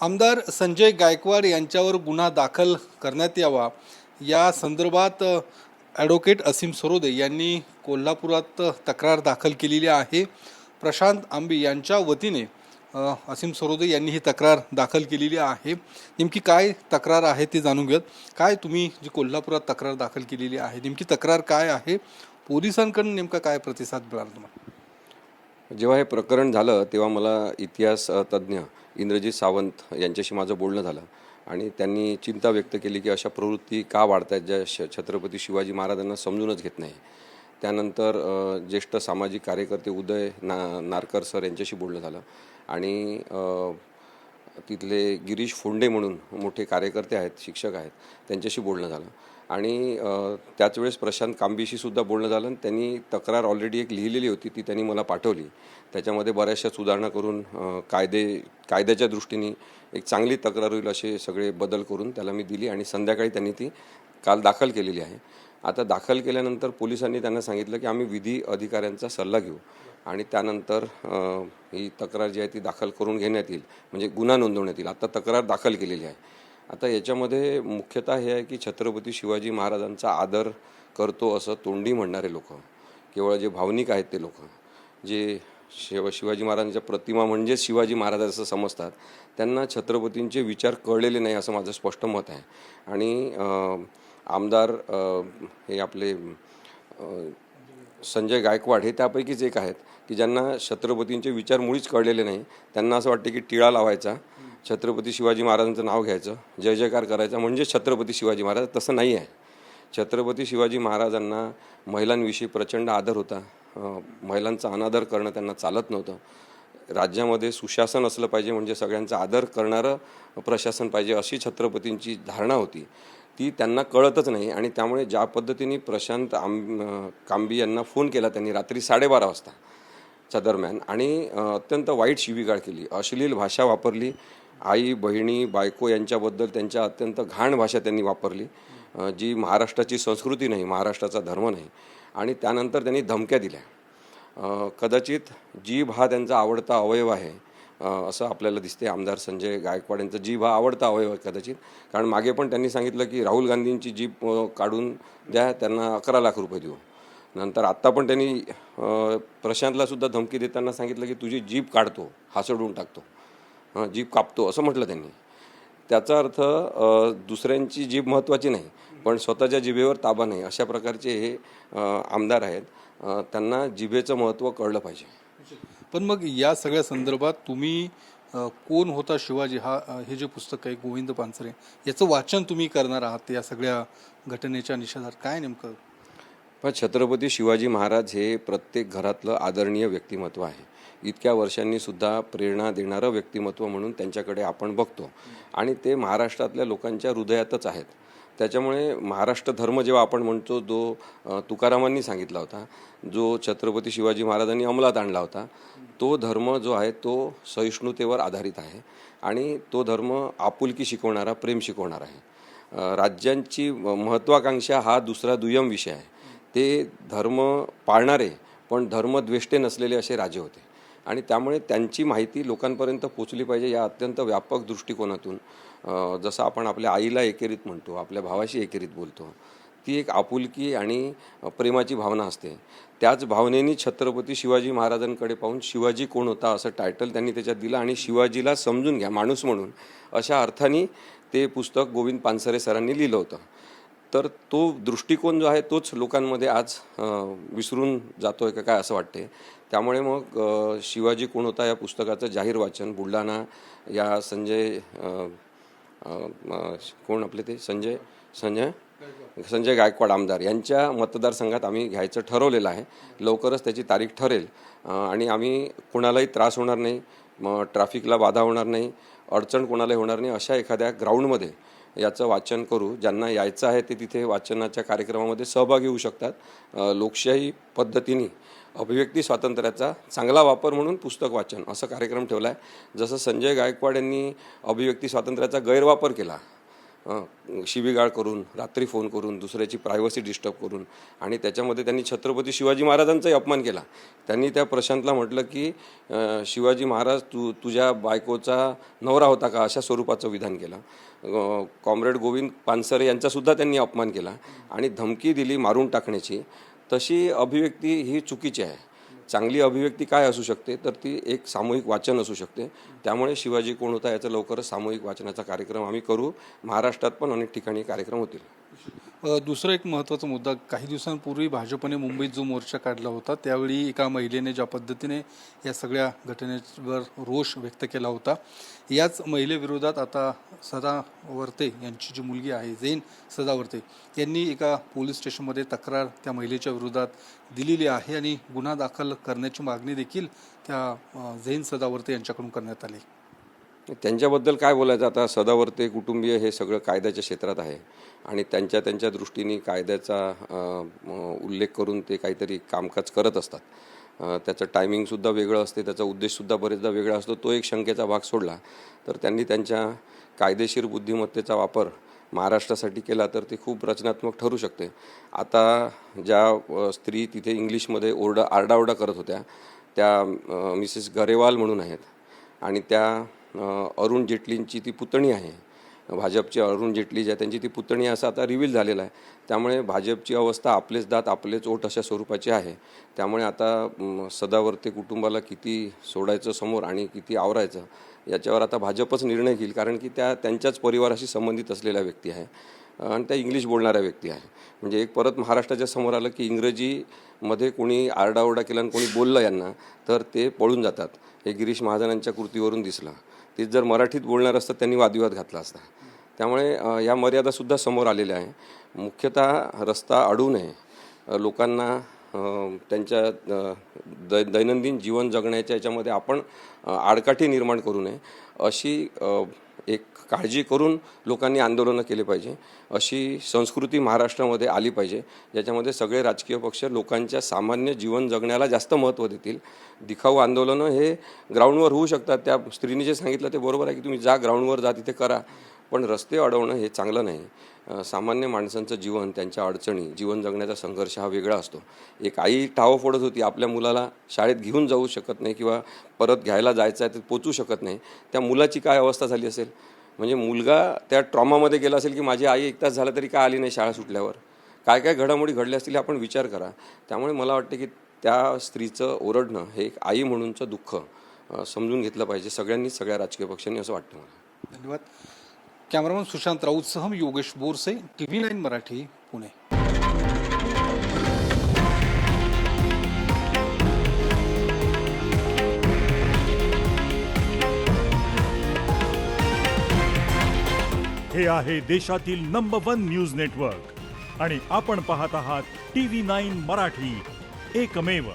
आमदार संजय गायकवाड यांच्यावर गुन्हा दाखल करण्यात यावा या संदर्भात ॲडव्होकेट असीम सरोदे यांनी कोल्हापुरात तक्रार दाखल केलेली आहे। प्रशांत आंबी यांच्या वतीने असीम सरोदे यांनी ही तक्रार दाखल केलेली आहे। नेमकी काय तक्रार आहे ते जाणून घेऊयात। काय तुम्ही जी कोल्हापुरात तक्रार दाखल केलेली आहे नेमकी तक्रार काय आहे, पोलिसांकडून नेमका काय प्रतिसाद मिळाला तुम्हाला? जेव्हा हे प्रकरण झालं तेव्हा मला इतिहास तज्ज्ञ इंद्रजीत सावंत यांच्याशी माझं बोलणं झालं आणि त्यांनी चिंता व्यक्त केली की अशा प्रवृत्ती का वाढत आहेत ज्या छत्रपती शिवाजी महाराजांना समजूनच घेत नाही। त्यानंतर ज्येष्ठ सामाजिक कार्यकर्ते उदय नारकर सर यांच्याशी बोलणं झालं आणि तिथले गिरीश फोंडे म्हणून मोठे कार्यकर्ते आहेत, शिक्षक आहेत, त्यांच्याशी बोलणं झालं आणि त्याच वेळेस प्रशांत कांबीशी सुद्धा बोलणं झालं आणि त्यांनी तक्रार ऑलरेडी एक लिहिलेली होती, ती त्यांनी मला पाठवली। त्याच्यामध्ये बऱ्याचशा सुधारणा करून कायद्याच्या दृष्टीने एक चांगली तक्रार होईल असे सगळे बदल करून त्याला मी दिली आणि संध्याकाळी त्यांनी ती काल दाखल केलेली आहे। आता दाखल केल्यानंतर पोलिसांनी त्यांना सांगितलं की आम्ही विधी अधिकाऱ्यांचा सल्ला घेऊ आणि त्यानंतर ही तक्रार जी आहे ती दाखल करून घेण्यात येईल, म्हणजे गुन्हा नोंदवण्यात येईल। आता तक्रार दाखल केलेली आहे। आता याच्यामध्ये मुख्यतः हे आहे की छत्रपती शिवाजी महाराजांचा आदर करतो असं तोंडी म्हणणारे लोक, केवळ जे भावनिक आहेत ते लोक, जे शिवाजी महाराजांच्या प्रतिमा म्हणजे शिवाजी महाराज असं समजतात, त्यांना छत्रपतींचे विचार कळलेले नाही असं माझं स्पष्ट मत आहे। आणि आमदार हे आपले संजय गायकवाड हे त्यापैकीच एक आहेत की ज्यांना छत्रपतींचे विचार मुळीच कळलेले नाही। त्यांना असं वाटते की टिळा लावायचा, छत्रपती शिवाजी महाराजांचं नाव घ्यायचं, जय जयकार करायचा म्हणजे छत्रपती शिवाजी महाराज। तसं नाही आहे। छत्रपती शिवाजी महाराजांना महिलांविषयी प्रचंड आदर होता। महिलांचा अनादर करणं त्यांना चालत नव्हतं। राज्यामध्ये सुशासन असलं पाहिजे, म्हणजे सगळ्यांचा आदर करणारं प्रशासन पाहिजे अशी छत्रपतींची धारणा होती, ती त्यांना कळतच नाही। आणि त्यामुळे ज्या पद्धतीने प्रशांत कांबी यांना फोन केला त्यांनी रात्री 12:30 वाजताच्या दरम्यान आणि अत्यंत वाईट शिवीगाळ केली, अश्लील भाषा वापरली, आई बहिणी बायको यांच्याबद्दल त्यांच्या अत्यंत घाण भाषा त्यांनी वापरली, जी महाराष्ट्राची संस्कृती नाही, महाराष्ट्राचा धर्म नाही। आणि त्यानंतर त्यांनी धमक्या दिल्या। कदाचित जीभ हा त्यांचा आवडता अवयव आहे असं आपल्याला दिसते। आमदार संजय गायकवाड यांचा जीभ हा आवडता अवयव आहे कदाचित, कारण मागे पण त्यांनी सांगितलं की राहुल गांधींची जीभ काढून द्या, त्यांना 11 लाख रुपये देऊ। नंतर आत्ता पण त्यांनी प्रशांतला सुद्धा धमकी देताना सांगितलं की तुझी जीभ काढतो, हासडून टाकतो, जीभ कापतो असं म्हटलं त्यांनी। त्याचा अर्थ दुसऱ्यांची जीभ महत्त्वाची नाही, पण स्वतःच्या जिभेवर ताबा नाही, अशा प्रकारचे हे आमदार आहेत। त्यांना जिभेचं महत्त्व कळलं पाहिजे। पण मग या सगळ्या संदर्भात तुम्ही कोण होता शिवाजी हे जे पुस्तक आहे गोविंद पानसरे याचं वाचन तुम्ही करणार आहात या सगळ्या घटनेच्या निषेधात, काय नेमकं? पण छत्रपती शिवाजी महाराज हे प्रत्येक घरातलं आदरणीय व्यक्तिमत्व आहे। इतक्या वर्षांनी सुद्धा प्रेरणा देणारं व्यक्तिमत्व म्हणून त्यांच्याकडे आपण बघतो आणि ते महाराष्ट्रातल्या लोकांच्या हृदयातच आहेत। त्याच्यामुळे महाराष्ट्र धर्म जेव्हा आपण म्हणतो, जो तुकारामांनी सांगितला होता, जो छत्रपती शिवाजी महाराजांनी अंमलात आणला होता, तो धर्म जो आहे तो सहिष्णुतेवर आधारित आहे आणि तो धर्म आपुलकी शिकवणारा, प्रेम शिकवणारा आहे। राज्यांची महत्त्वाकांक्षा हा दुसरा दुय्यम विषय आहे। ते धर्म पाळणारे पण धर्मद्वेष्टे नसलेले असे राजे होते आणि त्यामुळे त्यांची माहिती लोकांपर्यंत पोचली पाहिजे या अत्यंत व्यापक दृष्टिकोनातून, जसं आपण आपल्या आईला एकेरीत म्हणतो, आपल्या भावाशी एकेरीत बोलतो, ती एक आपुलकी आणि प्रेमाची भावना असते। त्याच भावनेने छत्रपती शिवाजी महाराजांकडे पाहून शिवाजी कोण होता असं टायटल त्यांनी त्याच्यात दिलं आणि शिवाजीला समजून घ्या माणूस म्हणून, अशा अर्थाने ते पुस्तक गोविंद पानसरे सरांनी लिहिलं होतं। तर तो दृष्टिकोन जो आहे तोच लोकांमध्ये आज विसरून जातो आहे का काय असं वाटते। त्यामुळे मग शिवाजी कोण होता या पुस्तकाचं जाहीर वाचन बुलढाणा या कोण आपले ते संजय गायकवाड आमदार यांच्या मतदारसंघात आम्ही घ्यायचं ठरवलेलं आहे। लवकरच त्याची तारीख ठरेल आणि आम्ही कोणालाही त्रास होणार नाही, ट्रॅफिकला बाधा होणार नाही, अडचण कोणालाही होणार नाही, अशा एखाद्या ग्राउंडमध्ये याचं वाचन करू। ज्यांना यायचं आहे ते तिथे वाचनाच्या कार्यक्रमामध्ये सहभागी होऊ शकतात। लोकशाही पद्धतीने अभिव्यक्ती स्वातंत्र्याचा चांगला वापर म्हणून पुस्तक वाचन असं कार्यक्रम ठेवला आहे। जसं संजय गायकवाड यांनी अभिव्यक्ती स्वातंत्र्याचा गैरवापर केला शिवीगाळ करून, रात्री फोन करून, दुसऱ्याची प्रायव्हसी डिस्टर्ब करून आणि त्याच्यामध्ये त्यांनी छत्रपती शिवाजी महाराजांचाही अपमान केला. त्यांनी त्या प्रशांतला म्हटलं की शिवाजी महाराज तुझ्या बायकोचा नवरा होता का, अशा स्वरूपाचं विधान केलं. कॉम्रेड गोविंद पानसरे यांचासुद्धा त्यांनी अपमान केला आणि धमकी दिली मारून टाकण्याची. तशी अभिव्यक्ती ही चुकीची आहे. चांगली अभिव्यक्ती काय असू शकते, तर ती एक सामूहिक वाचन असू शकते. त्यामुळे शिवाजी कोण होता याचा लवकरच सामूहिक वाचनाचा कार्यक्रम आम्ही करू. महाराष्ट्रात पण अनेक ठिकाणी कार्यक्रम होतील. दुसरा एक महत्त्वाचा मुद्दा, काही दिवसांपूर्वी भाजपने मुंबईत जो मोर्चा काढला होता त्यावेळी एका महिलेने ज्या पद्धतीने या सगळ्या घटनेवर रोष व्यक्त केला होता, याच महिलेविरोधात आता सदावर्ते यांची जी मुलगी आहे झैन सदावर्ते यांनी एका पोलीस स्टेशनमध्ये तक्रार त्या महिलेच्या विरोधात दिलेली आहे आणि गुन्हा दाखल करण्याची मागणी देखील त्या झैन सदावर्ते यांच्याकडून करण्यात आली. त्यांच्याबद्दल काय बोलायचं आता, सदावर्ते कुटुंबीय हे सगळं कायद्याच्या क्षेत्रात आहे आणि त्यांच्या दृष्टीने कायद्याचा उल्लेख करून ते काहीतरी कामकाज करत असतात. त्याचं टायमिंगसुद्धा वेगळं असते, त्याचा उद्देशसुद्धा बरेचदा वेगळा असतो. तो एक शंकेचा भाग सोडला तर त्यांनी त्यांच्या कायदेशीर बुद्धिमत्तेचा वापर महाराष्ट्रासाठी केला तर ते खूप रचनात्मक ठरू शकते. आता ज्या स्त्री तिथे इंग्लिशमध्ये आरडाओरडा करत होत्या त्या मिसेस गरेवाल म्हणून आहेत आणि त्या अरुण जेटलींची ती पुतणी आहे. भाजपची अरुण जेटली ज्या त्यांची ती पुतणी असं आता रिव्हील झालेलं आहे. त्यामुळे भाजपची अवस्था आपलेच दात आपलेच ओठ अशा स्वरूपाची आहे. त्यामुळे आता सदावर्ते कुटुंबाला किती सोडायचं समोर आणि किती आवरायचं याच्यावर आता भाजपच निर्णय घेईल, कारण की त्या त्यांच्याच परिवाराशी संबंधित असलेल्या व्यक्ती आहे आणि त्या इंग्लिश बोलणाऱ्या व्यक्ती आहे. म्हणजे एक परत महाराष्ट्राच्या समोर आलं की इंग्रजीमध्ये कोणी आरडाओरडा केला आणि कोणी बोललं यांना तर ते पळून जातात. हे गिरीश महाजनांच्या कृतीवरून दिसलं. ते जर मराठीत बोलणार असतं त्यांनी वादविवाद घातला असता. त्यामुळे या मर्यादासुद्धा समोर आलेल्या आहे. मुख्यतः रस्ता अडवू नये, लोकांना त्यांच्या दैनंदिन जीवन जगण्याच्या याच्यामध्ये आपण आडकाठी निर्माण करू नये अशी एक काळजी करून लोकांनी आंदोलनं केली पाहिजे. अशी संस्कृती महाराष्ट्रामध्ये आली पाहिजे ज्याच्यामध्ये सगळे राजकीय पक्ष लोकांच्या सामान्य जीवन जगण्याला जास्त महत्त्व देतील. दिखाऊ आंदोलनं हे ग्राउंडवर होऊ शकतात. त्या स्त्रीने जे सांगितलं ते बरोबर आहे की तुम्ही जा ग्राउंडवर जा तिथे करा, पण रस्ते अडवणं हे चांगलं नाही. सामान्य माणसांचं जीवन, त्यांच्या अडचणी, जीवन जगण्याचा संघर्ष हा वेगळा असतो. एक आई टावं फोडत होती, आपल्या मुलाला शाळेत घेऊन जाऊ शकत नाही किंवा परत घ्यायला जायचं आहे तर पोचू शकत नाही. त्या मुलाची काय अवस्था झाली असेल, म्हणजे मुलगा त्या ट्रॉमामध्ये गेला असेल की माझी आई 1 तास झाला तरी का आली नाही शाळा सुटल्यावर, काय काय घडामोडी घडल्या असतील आपण विचार करा. त्यामुळे मला वाटते की त्या स्त्रीचं ओरडणं हे एक आई म्हणूनचं दुःख समजून घेतलं पाहिजे सगळ्यांनी, सगळ्या राजकीय पक्षांनी, असं वाटतं मला. धन्यवाद. कॅमेरामन सुशांत राऊतसह मी योगेश बोरसे, TV9 मराठी, पुणे. हे आहे देशातील नंबर 1 न्यूज नेटवर्क आणि आपण पाहत आहात TV9 मराठी, एकमेव.